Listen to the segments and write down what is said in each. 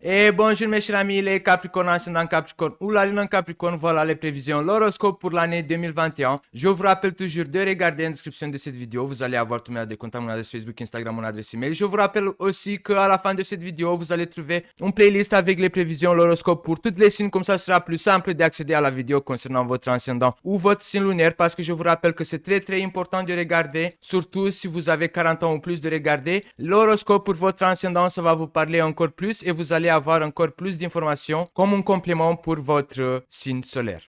Et bonjour mes chers amis, les Capricornes, ascendant Capricorne ou la lune en Capricorne, voilà les prévisions, l'horoscope pour l'année 2021. Je vous rappelle toujours de regarder la description de cette vidéo, vous allez avoir tous mes contacts, mon adresse Facebook, Instagram, mon adresse email. Je vous rappelle aussi qu'à la fin de cette vidéo, vous allez trouver une playlist avec les prévisions, l'horoscope pour toutes les signes, comme ça sera plus simple d'accéder à la vidéo concernant votre ascendant ou votre signe lunaire, parce que je vous rappelle que c'est très important de regarder, surtout si vous avez 40 ans ou plus, de regarder l'horoscope pour votre ascendant, ça va vous parler encore plus et vous allez avoir encore plus d'informations comme un complément pour votre signe solaire.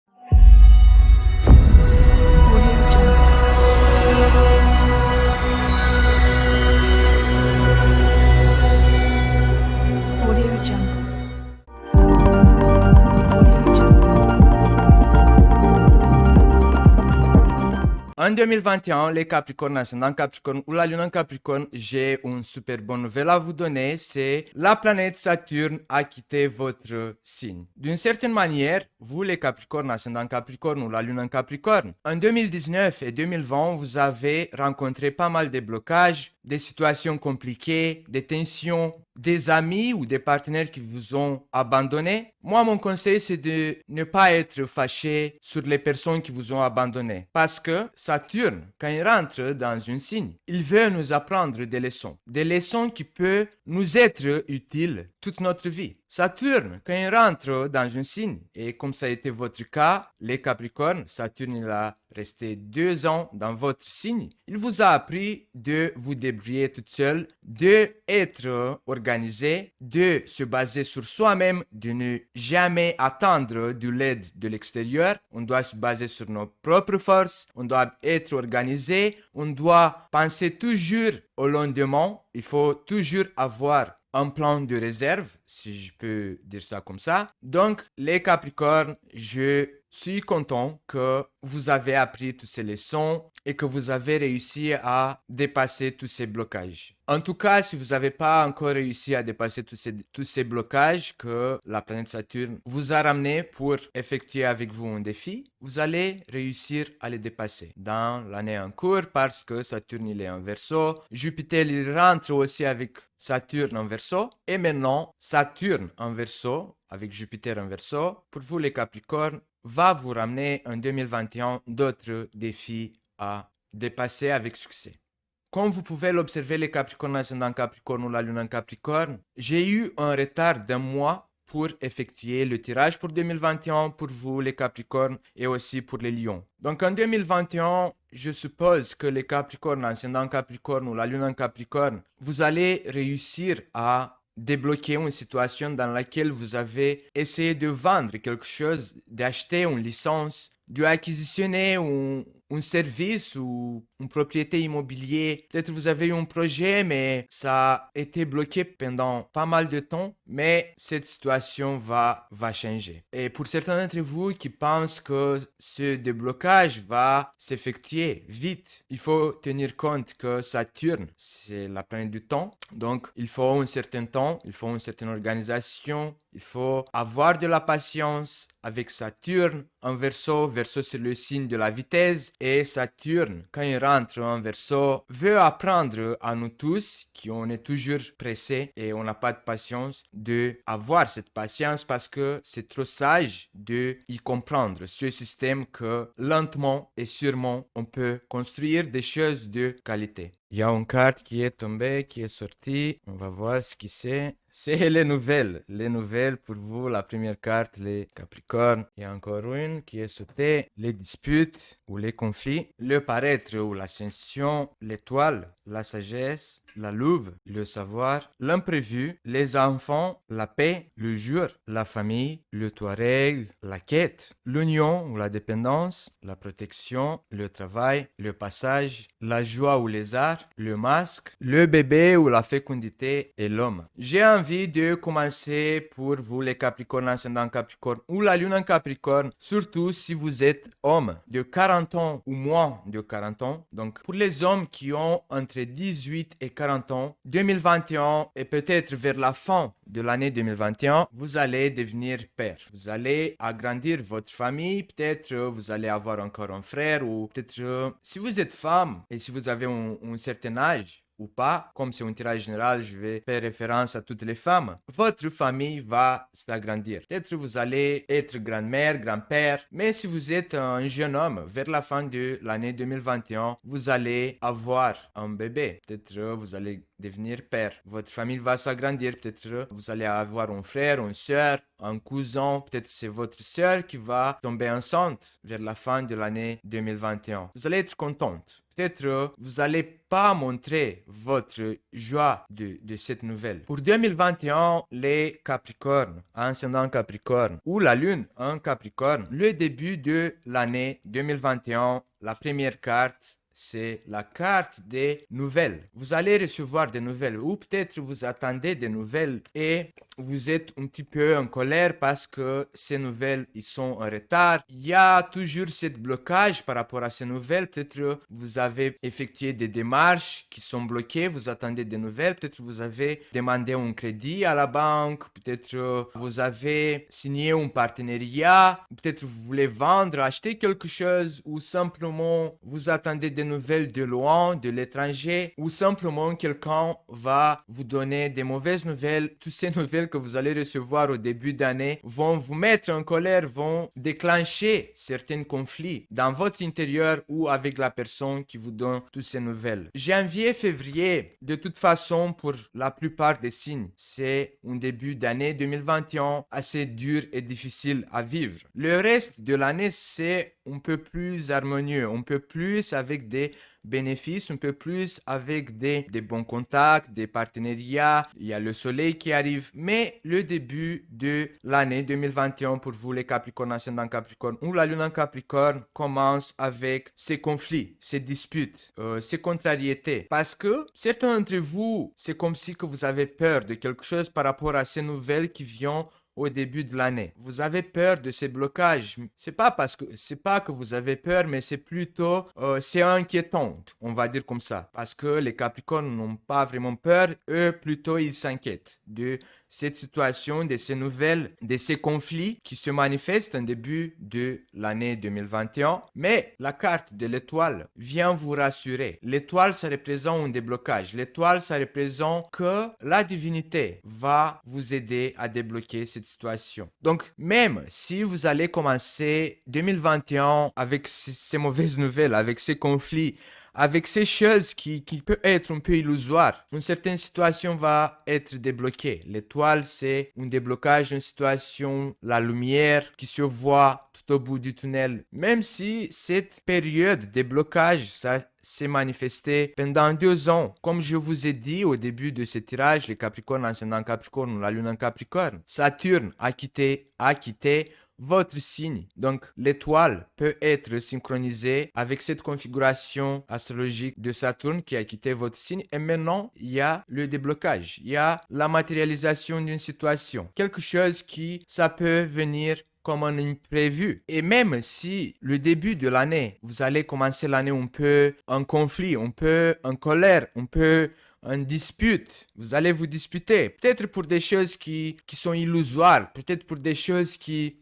En 2021, les Capricornes, ascendant Capricorne ou la lune en Capricorne, j'ai une super bonne nouvelle à vous donner, c'est la planète Saturne a quitté votre signe. D'une certaine manière, vous les Capricornes, ascendant Capricorne ou la lune en Capricorne, en 2019 et 2020, vous avez rencontré pas mal de blocages, des situations compliquées, des tensions, des amis ou des partenaires qui vous ont abandonné. Moi, mon conseil, c'est de ne pas être fâché sur les personnes qui vous ont abandonné. Parce que Saturne, quand il rentre dans un signe, il veut nous apprendre des leçons. Des leçons qui peuvent nous être utiles toute notre vie. Saturne, quand il rentre dans un signe, et comme ça a été votre cas, les Capricornes, Saturne il a resté 2 ans dans votre signe, il vous a appris de vous débrouiller toute seule, de être organisé, de se baser sur soi-même, de ne jamais attendre de l'aide de l'extérieur. On doit se baser sur nos propres forces, on doit être organisé, on doit penser toujours au lendemain, il faut toujours avoir un plan de réserve, si je peux dire ça comme ça. Donc, les Capricornes, je suis content que vous avez appris toutes ces leçons et que vous avez réussi à dépasser tous ces blocages. En tout cas, si vous n'avez pas encore réussi à dépasser tous ces blocages que la planète Saturne vous a ramenés pour effectuer avec vous un défi, vous allez réussir à les dépasser dans l'année en cours parce que Saturne il est en Verseau, Jupiter il rentre aussi avec Saturne en Verseau et maintenant Saturne en Verseau avec Jupiter en Verseau, pour vous les Capricornes, va vous ramener en 2021 d'autres défis à dépasser avec succès. Comme vous pouvez l'observer, les Capricornes ascendant Capricorne ou la lune en Capricorne, j'ai eu un retard d'un mois pour effectuer le tirage pour 2021 pour vous les Capricornes et aussi pour les Lions. Donc en 2021, je suppose que les Capricornes ascendant Capricorne ou la lune en Capricorne, vous allez réussir à débloquer une situation dans laquelle vous avez essayé de vendre quelque chose, d'acheter une licence, d'acquisitionner un service ou une propriété immobilière. Peut-être vous avez eu un projet, mais ça a été bloqué pendant pas mal de temps, mais cette situation va changer. Et pour certains d'entre vous qui pensent que ce déblocage va s'effectuer vite, il faut tenir compte que Saturne, c'est la planète du temps. Donc, il faut un certain temps, il faut une certaine organisation, il faut avoir de la patience avec Saturne en Verseau. Verseau, c'est le signe de la vitesse. Et Saturne, quand il rentre en Verseau, veut apprendre à nous tous, qui on est toujours pressés et on n'a pas de patience, de avoir cette patience parce que c'est trop sage de y comprendre ce système que lentement et sûrement on peut construire des choses de qualité. Il y a une carte qui est tombée, qui est sortie. On va voir ce qui c'est. C'est les nouvelles. Les nouvelles pour vous. La première carte, les Capricornes. Il y a encore une qui est sautée. Les disputes ou les conflits. Le paraître ou l'ascension. L'étoile, la sagesse. La louve, le savoir, l'imprévu, les enfants, la paix, le jour, la famille, le touareg, la quête, l'union ou la dépendance, la protection, le travail, le passage, la joie ou les arts, le masque, le bébé ou la fécondité et l'homme. J'ai envie de commencer pour vous les Capricornes ascendant Capricorne ou la lune en Capricorne, surtout si vous êtes homme de 40 ans ou moins de 40 ans. Donc pour les hommes qui ont entre 18 et 40 ans, 2021 et peut-être vers la fin de l'année 2021, vous allez devenir père. Vous allez agrandir votre famille, peut-être vous allez avoir encore un frère ou peut-être si vous êtes femme et si vous avez un certain âge, ou pas, comme c'est un tirage général, je vais faire référence à toutes les femmes, votre famille va s'agrandir. Peut-être vous allez être grand-mère, grand-père, mais si vous êtes un jeune homme, vers la fin de l'année 2021, vous allez avoir un bébé. Peut-être vous allez devenir père. Votre famille va s'agrandir. Peut-être vous allez avoir un frère, une soeur, un cousin. Peut-être c'est votre soeur qui va tomber enceinte vers la fin de l'année 2021. Vous allez être contente. Peut-être vous n'allez pas montrer votre joie de cette nouvelle. Pour 2021, les Capricornes, ascendant Capricorne ou la Lune en Capricorne, le début de l'année 2021, la première carte, c'est la carte des nouvelles. Vous allez recevoir des nouvelles ou peut-être vous attendez des nouvelles et vous êtes un petit peu en colère parce que ces nouvelles, ils sont en retard. Il y a toujours ce blocage par rapport à ces nouvelles. Peut-être vous avez effectué des démarches qui sont bloquées, vous attendez des nouvelles. Peut-être vous avez demandé un crédit à la banque. Peut-être vous avez signé un partenariat. Peut-être vous voulez vendre, acheter quelque chose ou simplement vous attendez des nouvelles de loin, de l'étranger, ou simplement quelqu'un va vous donner des mauvaises nouvelles. Toutes ces nouvelles que vous allez recevoir au début d'année vont vous mettre en colère, vont déclencher certains conflits dans votre intérieur ou avec la personne qui vous donne toutes ces nouvelles. Janvier, février, de toute façon, pour la plupart des signes, c'est un début d'année 2021 assez dur et difficile à vivre. Le reste de l'année, c'est un peu plus harmonieux, un peu plus avec des bénéfices, un peu plus avec des bons contacts, des partenariats. Il y a le soleil qui arrive. Mais le début de l'année 2021 pour vous les Capricornes, ascendant Capricorne ou la Lune en Capricorne commence avec ces conflits, ces disputes, ces contrariétés. Parce que certains d'entre vous, c'est comme si que vous avez peur de quelque chose par rapport à ces nouvelles qui viennent au début de l'année. Vous avez peur de ces blocages. C'est pas que vous avez peur, mais c'est plutôt c'est inquiétant, on va dire comme ça, parce que les Capricornes n'ont pas vraiment peur, eux plutôt ils s'inquiètent de cette situation, de ces nouvelles, de ces conflits qui se manifestent en début de l'année 2021. Mais la carte de l'étoile vient vous rassurer. L'étoile, ça représente un déblocage. L'étoile, ça représente que la divinité va vous aider à débloquer cette situation. Donc, même si vous allez commencer 2021 avec ces mauvaises nouvelles, avec ces conflits, avec ces choses qui peuvent être un peu illusoires, une certaine situation va être débloquée. L'étoile, c'est un déblocage d'une situation, la lumière qui se voit tout au bout du tunnel. Même si cette période de blocage, ça s'est manifesté pendant 2 ans. Comme je vous ai dit au début de ce tirage, les Capricornes, ascendant Capricorne, la Lune en Capricorne, Saturne a quitté votre signe. Donc, l'étoile peut être synchronisée avec cette configuration astrologique de Saturne qui a quitté votre signe. Et maintenant, il y a le déblocage. Il y a la matérialisation d'une situation. Quelque chose qui, ça peut venir comme un imprévu. Et même si le début de l'année, vous allez commencer l'année un peu en conflit, un peu en colère, un peu en dispute, vous allez vous disputer. Peut-être pour des choses qui sont illusoires, peut-être pour des choses qui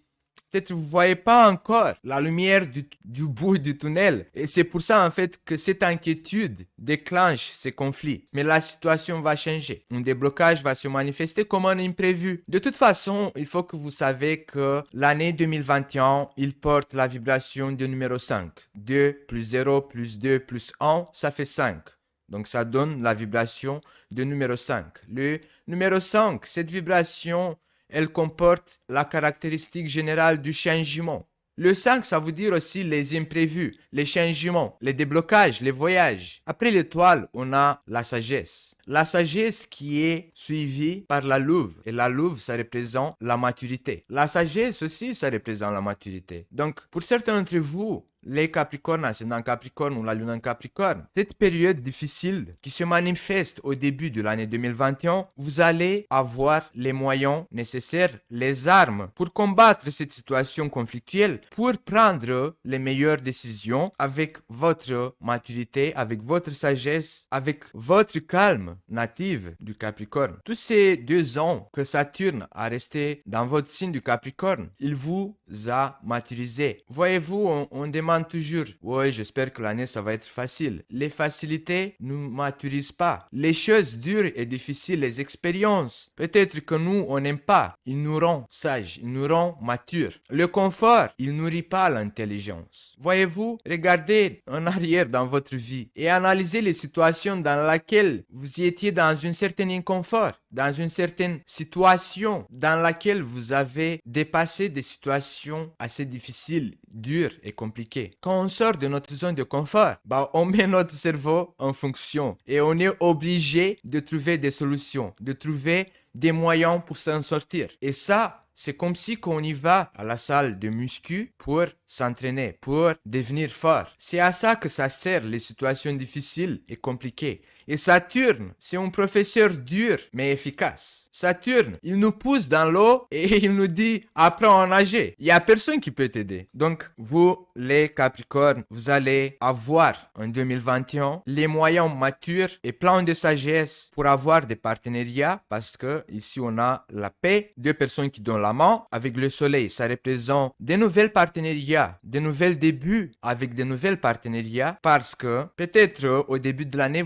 peut-être vous ne voyez pas encore la lumière du bout du tunnel. Et c'est pour ça en fait que cette inquiétude déclenche ces conflits. Mais la situation va changer. Un déblocage va se manifester comme un imprévu. De toute façon, il faut que vous sachiez que l'année 2021, il porte la vibration du numéro 5. 2 plus 0 plus 2 plus 1, ça fait 5. Donc ça donne la vibration du numéro 5. Le numéro 5, cette vibration, elle comporte la caractéristique générale du changement. Le 5, ça veut dire aussi les imprévus, les changements, les déblocages, les voyages. Après l'étoile, on a la sagesse. La sagesse qui est suivie par la louve. Et la louve, ça représente la maturité. La sagesse aussi, ça représente la maturité. Donc, pour certains d'entre vous, les Capricornes, ascendant Capricorne ou la Lune en Capricorne, cette période difficile qui se manifeste au début de l'année 2021, vous allez avoir les moyens nécessaires, les armes pour combattre cette situation conflictuelle, pour prendre les meilleures décisions avec votre maturité, avec votre sagesse, avec votre calme native du Capricorne. Tous ces 2 ans que Saturne a resté dans votre signe du Capricorne, il vous a maturisé. Voyez-vous, on demande demande toujours, ouais, j'espère que l'année ça va être facile. Les facilités ne maturisent pas. Les choses dures et difficiles, les expériences, peut-être que nous, on n'aime pas. Ils nous rendent sages, ils nous rendent matures. Le confort, il nourrit pas l'intelligence. Voyez-vous, regardez en arrière dans votre vie et analysez les situations dans lesquelles vous y étiez dans un certain inconfort, dans une certaine situation dans laquelle vous avez dépassé des situations assez difficiles, dures et compliquées. Quand on sort de notre zone de confort, on met notre cerveau en fonction et on est obligé de trouver des solutions, de trouver des moyens pour s'en sortir. Et ça, c'est comme si on y va à la salle de muscu pour s'entraîner, pour devenir fort. C'est à ça que ça sert les situations difficiles et compliquées. Et Saturne, c'est un professeur dur mais efficace. Saturne, il nous pousse dans l'eau et il nous dit apprends à nager. Il n'y a personne qui peut t'aider. Donc, vous, les Capricornes, vous allez avoir en 2021 les moyens matures et plein de sagesse pour avoir des partenariats parce que ici on a la paix, deux personnes qui donnent la main avec le soleil. Ça représente des nouvelles partenariats, des nouveaux débuts avec des nouvelles partenariats parce que peut-être au début de l'année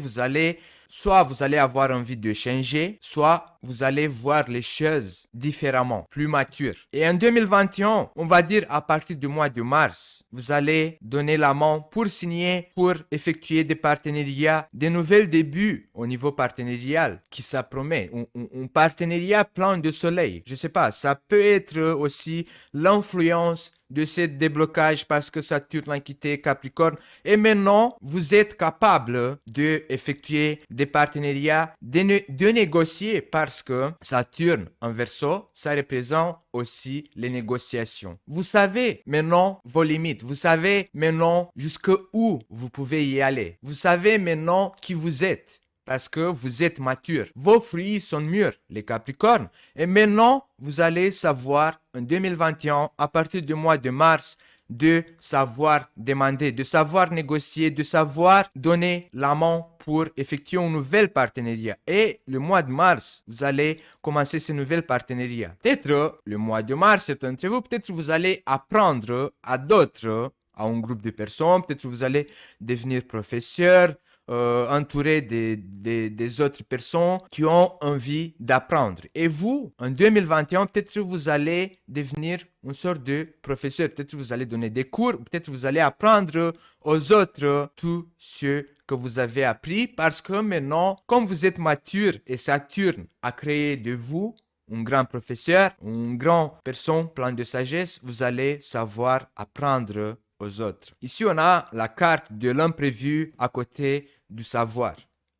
soit vous allez avoir envie de changer, soit vous allez voir les choses différemment, plus matures. Et en 2021, on va dire à partir du mois de mars, vous allez donner la main pour signer, pour effectuer des partenariats, des nouveaux débuts au niveau partenarial qui ça promet. Un partenariat plein de soleil. Je sais pas, ça peut être aussi l'influence de ce déblocage parce que Saturne a quitté Capricorne et maintenant vous êtes capable d'effectuer des partenariats, de négocier parce que Saturne en Verseau, ça représente aussi les négociations. Vous savez maintenant vos limites, vous savez maintenant jusqu'où vous pouvez y aller, vous savez maintenant qui vous êtes. Parce que vous êtes mature. Vos fruits sont mûrs, les Capricornes. Et maintenant, vous allez savoir en 2021, à partir du mois de mars, de savoir demander, de savoir négocier, de savoir donner la main pour effectuer un nouvel partenariat. Et le mois de mars, vous allez commencer ce nouvel partenariat. Peut-être le mois de mars, certains d'entre vous, peut-être vous allez apprendre à d'autres, à un groupe de personnes, peut-être vous allez devenir professeur, entouré des autres personnes qui ont envie d'apprendre. Et vous, en 2021, peut-être vous allez devenir une sorte de professeur. Peut-être vous allez donner des cours, peut-être vous allez apprendre aux autres tout ce que vous avez appris parce que maintenant, comme vous êtes mature et Saturne a créé de vous un grand professeur, une grande personne pleine de sagesse, vous allez savoir apprendre aux autres. Ici, on a la carte de l'imprévu à côté du savoir.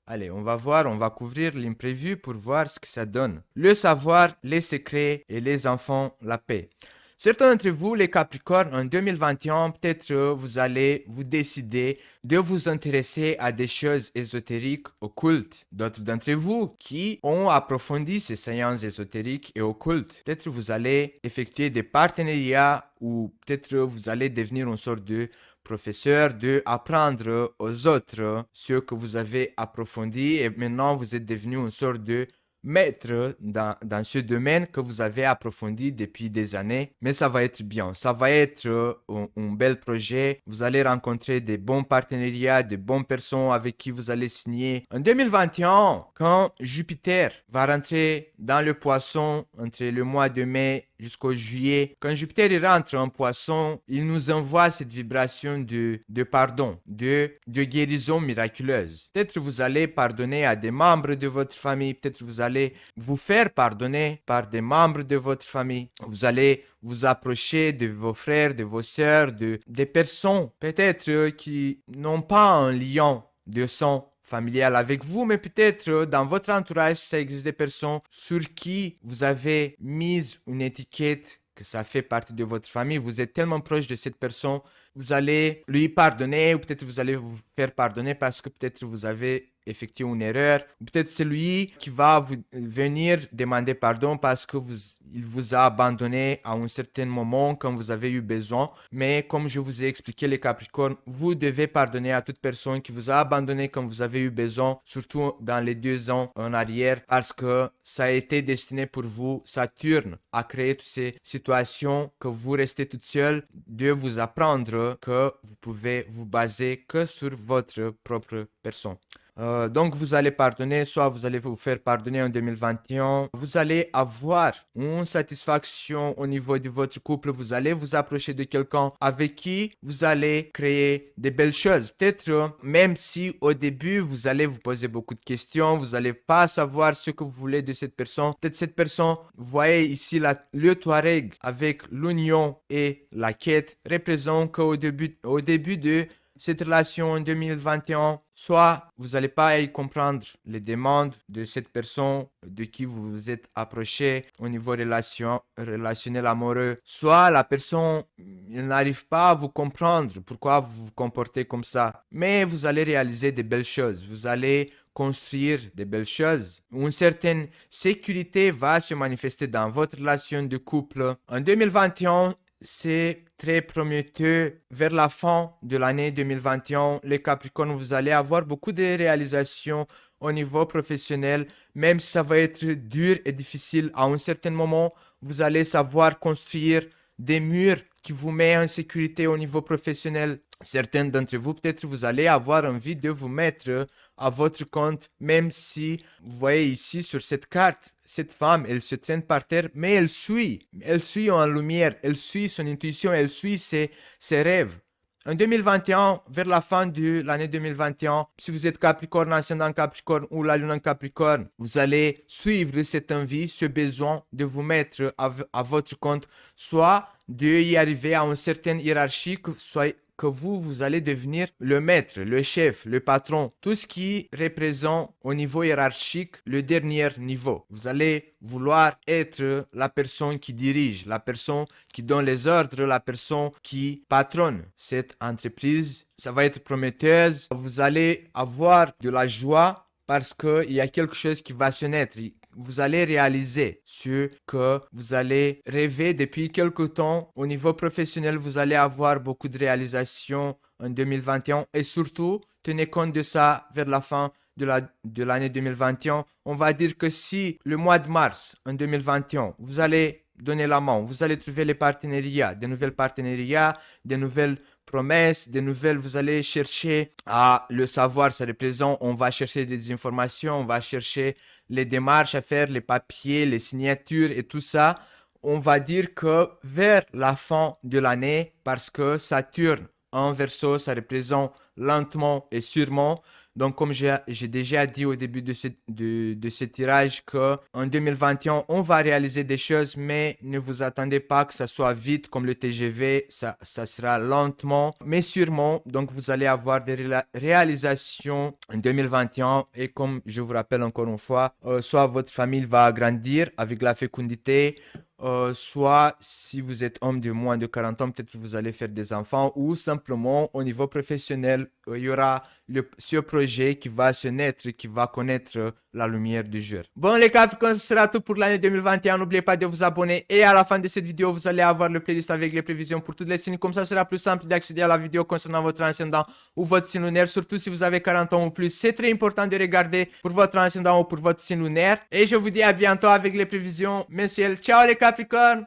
Allez, on va couvrir l'imprévu pour voir ce que ça donne. Le savoir, les secrets et les enfants, la paix. Certains d'entre vous, les Capricornes, en 2021, peut-être vous allez vous décider de vous intéresser à des choses ésotériques, occultes. D'autres d'entre vous qui ont approfondi ces séances ésotériques et occultes, peut-être vous allez effectuer des partenariats ou peut-être vous allez devenir une sorte de professeur, de apprendre aux autres ce que vous avez approfondi et maintenant vous êtes devenu une sorte de maître dans ce domaine que vous avez approfondi depuis des années, mais ça va être bien, ça va être un bel projet, vous allez rencontrer des bons partenariats, des bonnes personnes avec qui vous allez signer. En 2021, quand Jupiter va rentrer dans le poisson entre le mois de mai jusqu'au juillet, quand Jupiter il rentre en poisson, il nous envoie cette vibration de pardon, de guérison miraculeuse. Peut-être vous allez pardonner à des membres de votre famille, peut-être vous allez vous faire pardonner par des membres de votre famille. Vous allez vous approcher de vos frères, de vos sœurs, des personnes peut-être qui n'ont pas un lien de sang familial avec vous, mais peut-être dans votre entourage, ça existe des personnes sur qui vous avez mis une étiquette que ça fait partie de votre famille. Vous êtes tellement proche de cette personne, vous allez lui pardonner ou peut-être vous allez vous faire pardonner parce que peut-être vous avez effectué une erreur. Peut-être celui qui va vous venir demander pardon parce que il vous a abandonné à un certain moment quand vous avez eu besoin. Mais comme je vous ai expliqué les Capricornes, vous devez pardonner à toute personne qui vous a abandonné quand vous avez eu besoin, surtout dans les 2 ans en arrière, parce que ça a été destiné pour vous, Saturne, à créer toutes ces situations que vous restez toute seule, de vous apprendre que vous pouvez vous baser que sur votre propre personne. Donc vous allez pardonner, soit vous allez vous faire pardonner en 2021. Vous allez avoir une satisfaction au niveau de votre couple. Vous allez vous approcher de quelqu'un avec qui vous allez créer de belles choses. Peut-être même si au début vous allez vous poser beaucoup de questions, vous n'allez pas savoir ce que vous voulez de cette personne. Peut-être cette personne, vous voyez ici le Touareg avec l'union et la quête représente qu'au début de cette relation en 2021, soit vous n'allez pas y comprendre les demandes de cette personne de qui vous vous êtes approché au niveau relationnel amoureux, soit la personne n'arrive pas à vous comprendre pourquoi vous vous comportez comme ça. Mais vous allez réaliser de belles choses, vous allez construire de belles choses. Une certaine sécurité va se manifester dans votre relation de couple. En 2021, c'est très prometteur. Vers la fin de l'année 2021, les Capricornes, vous allez avoir beaucoup de réalisations au niveau professionnel, même si ça va être dur et difficile. À un certain moment, vous allez savoir construire des murs qui vous mettent en sécurité au niveau professionnel. Certains d'entre vous, peut-être, vous allez avoir envie de vous mettre à votre compte, même si vous voyez ici sur cette carte, cette femme, elle se traîne par terre, mais elle suit en lumière, elle suit son intuition, elle suit ses rêves. En 2021, vers la fin de l'année 2021, si vous êtes Capricorne, ascendant Capricorne ou la lune en Capricorne, vous allez suivre cette envie, ce besoin de vous mettre à votre compte, soit de y arriver à une certaine hiérarchie, soit que vous allez devenir le maître, le chef, le patron, tout ce qui représente au niveau hiérarchique le dernier niveau. Vous allez vouloir être la personne qui dirige, la personne qui donne les ordres, la personne qui patronne cette entreprise. Ça va être prometteuse. Vous allez avoir de la joie parce qu'il y a quelque chose qui va se naître. Vous allez réaliser ce que vous allez rêver depuis quelque temps. Au niveau professionnel, vous allez avoir beaucoup de réalisations en 2021 et surtout, tenez compte de ça vers la fin de l'année 2021. On va dire que si le mois de mars en 2021, vous allez donner la main, vous allez trouver les partenariats, des nouvelles promesses, vous allez chercher à le savoir, ça représente, on va chercher des informations, on va chercher les démarches à faire, les papiers, les signatures et tout ça. On va dire que vers la fin de l'année, parce que Saturne en Verseau, ça représente lentement et sûrement. Donc, comme j'ai déjà dit au début de ce tirage qu'en 2021, on va réaliser des choses, mais ne vous attendez pas que ça soit vite comme le TGV, ça sera lentement, mais sûrement. Donc, vous allez avoir des réalisations en 2021 et comme je vous rappelle encore une fois, soit votre famille va grandir avec la fécondité, soit si vous êtes homme de moins de 40 ans, peut-être que vous allez faire des enfants ou simplement au niveau professionnel, il y aura ce projet qui va se naître, qui va connaître la lumière du jour. Bon les Capricornes, ce sera tout pour l'année 2021. N'oubliez pas de vous abonner et à la fin de cette vidéo, vous allez avoir le playlist avec les prévisions pour tous les signes. Comme ça, ce sera plus simple d'accéder à la vidéo concernant votre ascendant ou votre signe lunaire, surtout si vous avez 40 ans ou plus. C'est très important de regarder pour votre ascendant ou pour votre signe lunaire. Et je vous dis à bientôt avec les prévisions mensuelles. Ciao les Capricornes!